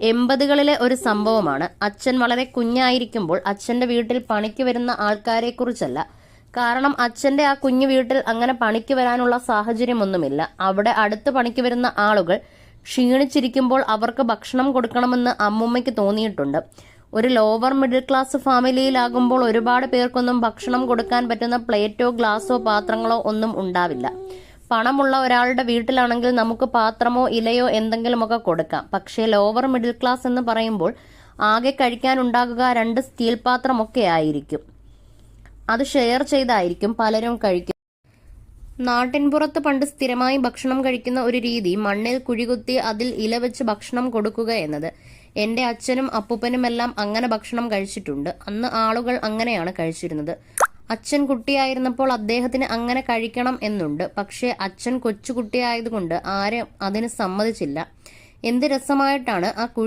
80കളിലെ ഒരു സംഭവമാണ്. അച്ഛൻ വളരെ കുഞ്ഞായിരിക്കുമ്പോൾ അച്ഛന്റെ വീട്ടിൽ പണിക്ക് വരുന്ന ആൾക്കാരെ കുറിച്ചല്ല. കാരണം അച്ഛന്റെ ആ കുഞ്ഞു വീട്ടിൽ അങ്ങനെ പണിക്ക് വരാനുള്ള സാഹചര്യമൊന്നുമില്ല. അവിടെ അടുത്ത് പണിക്ക് വരുന്ന ആളുകൾ ക്ഷീണിച്ചിരിക്കുമ്പോൾ അവർക്ക് ഭക്ഷണം കൊടുക്കണമെന്ന് അമ്മുമ്മയ്ക്ക് തോന്നിയിട്ടുണ്ട്. ഒരു ലോവർ മിഡിൽ ക്ലാസ് ഫാമിലിയിലാകുമ്പോൾ ഒരുപാട് പേർക്കൊന്നും ഭക്ഷണം കൊടുക്കാൻ പറ്റുന്ന പ്ലേറ്റോ ഗ്ലാസോ പാത്രങ്ങളോ ഒന്നും ഉണ്ടാവില്ല. പണമുള്ള ഒരാളുടെ വീട്ടിലാണെങ്കിൽ നമുക്ക് പാത്രമോ ഇലയോ എന്തെങ്കിലുമൊക്കെ കൊടുക്കാം. പക്ഷേ ലോവർ മിഡിൽ ക്ലാസ് എന്ന് പറയുമ്പോൾ ആകെ കഴിക്കാനുണ്ടാകുക 2 സ്റ്റീൽ പാത്രമൊക്കെ ആയിരിക്കും. അത് ഷെയർ ചെയ്തായിരിക്കും പലരും കഴിക്കും. നാട്ടിൻപുറത്ത് പണ്ട് സ്ഥിരമായി ഭക്ഷണം കഴിക്കുന്ന ഒരു രീതി മണ്ണിൽ കുഴികുത്തി അതിൽ ഇല വെച്ച് ഭക്ഷണം കൊടുക്കുക എന്നത്. എന്റെ അച്ഛനും അപ്പൂപ്പനുമെല്ലാം അങ്ങനെ ഭക്ഷണം കഴിച്ചിട്ടുണ്ട്. അന്ന് ആളുകൾ അങ്ങനെയാണ് കഴിച്ചിരുന്നത്. അച്ഛൻ കുട്ടിയായിരുന്നപ്പോൾ അദ്ദേഹത്തിന് അങ്ങനെ കഴിക്കണം എന്നുണ്ട്. പക്ഷേ അച്ഛൻ കൊച്ചുകുട്ടിയായതുകൊണ്ട് ആരും അതിന് സമ്മതിച്ചില്ല. എന്ത് രസമായിട്ടാണ് ആ